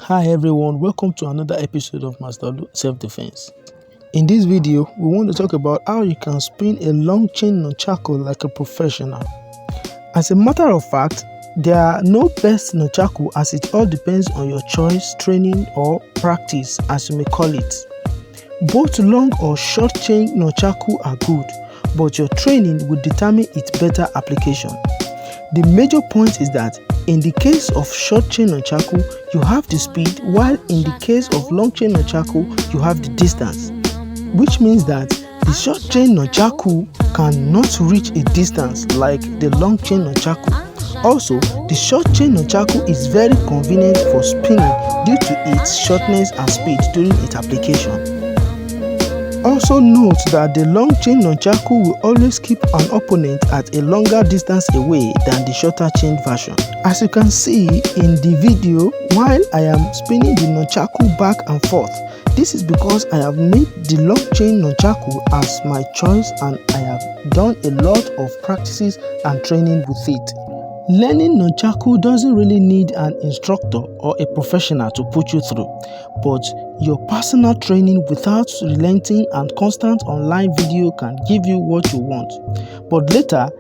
Hi everyone, welcome to another episode of Master Self-Defense. In this video, we want to talk about how you can spin a long chain nunchaku like a professional. As a matter of fact, there are no best nunchaku as it all depends on your choice, training or practice as you may call it. Both long or short chain nunchaku are good, but your training will determine its better application. The major point is that in the case of short chain nunchaku, you have the speed, while in the case of long chain nunchaku, you have the distance. Which means that the short chain nunchaku cannot reach a distance like the long chain nunchaku. Also, the short chain nunchaku is very convenient for spinning due to its shortness and speed during its application. Also note that the long chain nunchaku will always keep an opponent at a longer distance away than the shorter chain version. As you can see in the video, while I am spinning the nunchaku back and forth, this is because I have made the long chain nunchaku as my choice and I have done a lot of practices and training with it. Learning nunchaku doesn't really need an instructor or a professional to put you through, but your personal training without relenting and constant online video can give you what you want. But later,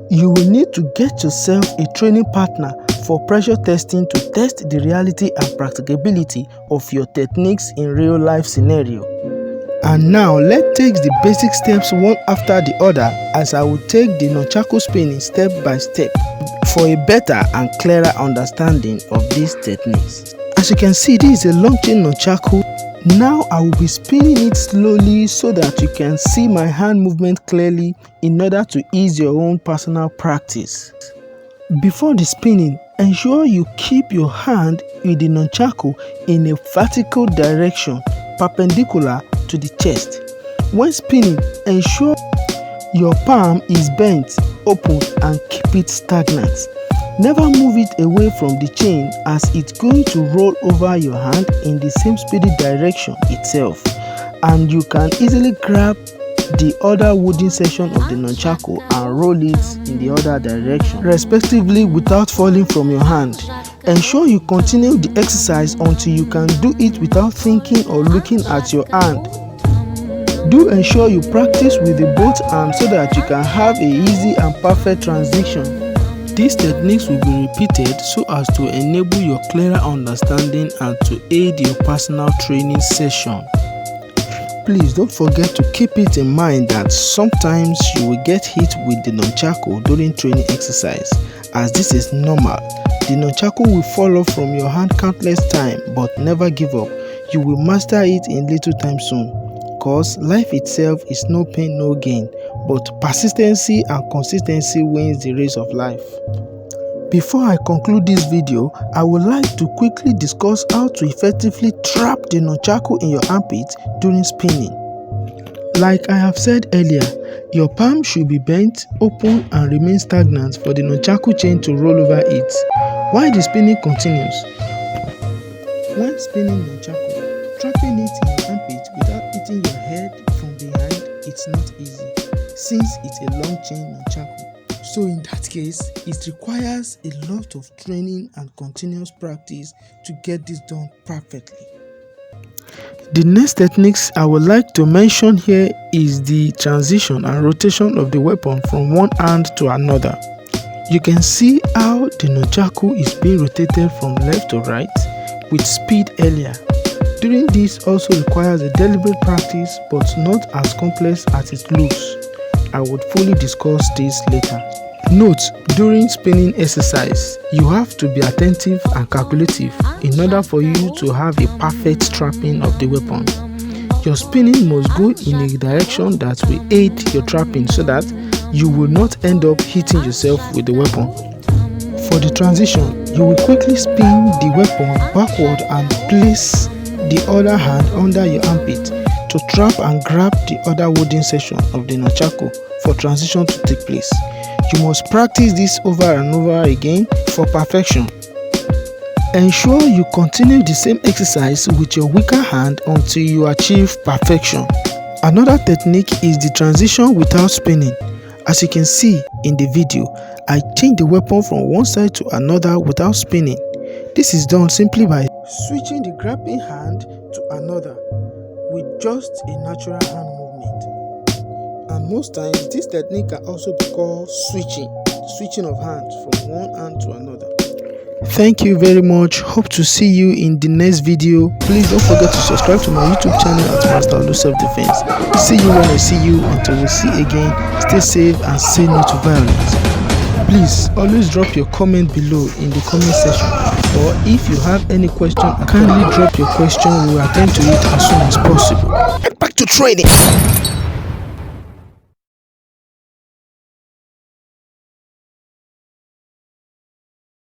you will need to get yourself a training partner for pressure testing to test the reality and practicability of your techniques in real life scenario. And now let's take the basic steps one after the other as I will take the nunchaku spinning step by step for a better and clearer understanding of these techniques. As you can see, this is a long chain nunchaku. Now I will be spinning it slowly so that you can see my hand movement clearly in order to ease your own personal practice. Before the spinning, ensure you keep your hand with the nunchaku in a vertical direction perpendicular to the chest. When spinning, ensure your palm is bent, open and keep it stagnant. Never move it away from the chain as it's going to roll over your hand in the same speedy direction itself, and you can easily grab the other wooden section of the nunchaku and roll it in the other direction respectively without falling from your hand. Ensure you continue the exercise until you can do it without thinking or looking at your hand. Do ensure you practice with the both arms so that you can have a easy and perfect transition. These techniques will be repeated so as to enable your clearer understanding and to aid your personal training session. Please don't forget to keep it in mind that sometimes you will get hit with the nunchaku during training exercise, as this is normal. The nunchaku will fall off from your hand countless times, but never give up. You will master it in little time soon. Cause life itself is no pain, no gain, but persistency and consistency wins the race of life. Before I conclude this video, I would like to quickly discuss how to effectively trap the nunchaku in your armpit during spinning. Like I have said earlier, your palm should be bent, open and remain stagnant for the nunchaku chain to roll over it while the spinning continues. When spinning nunchaku, trapping it in your armpit without hitting your head from behind, it's not easy since it's a long chain nunchaku. So in that case, it requires a lot of training and continuous practice to get this done perfectly. The next techniques I would like to mention here is the transition and rotation of the weapon from one hand to another. You can see how the nunchaku is being rotated from left to right with speed earlier. Doing this also requires a deliberate practice but not as complex as it looks. I would fully discuss this later. Note, during spinning exercise, you have to be attentive and calculative in order for you to have a perfect trapping of the weapon. Your spinning must go in a direction that will aid your trapping so that you will not end up hitting yourself with the weapon. For the transition, you will quickly spin the weapon backward and place the other hand under your armpit to trap and grab the other wooden section of the nunchaku for transition to take place. You must practice this over and over again for perfection. Ensure you continue the same exercise with your weaker hand until you achieve perfection. Another technique is the transition without spinning. As you can see in the video, I changed the weapon from one side to another without spinning. This is done simply by switching the grabbing hand to another with just a natural hand movement. And most times this technique can also be called switching of hands from one hand to another. Thank you very much. Hope to see you in the next video. Please don't forget to subscribe to my YouTube channel at Master Olu Self Defense. See you when I see you. Until we see again, stay safe and say no to violence. Please always drop your comment below in the comment section, or if you have any question, kindly drop your question. We will attend to it as soon as possible. Get back to training.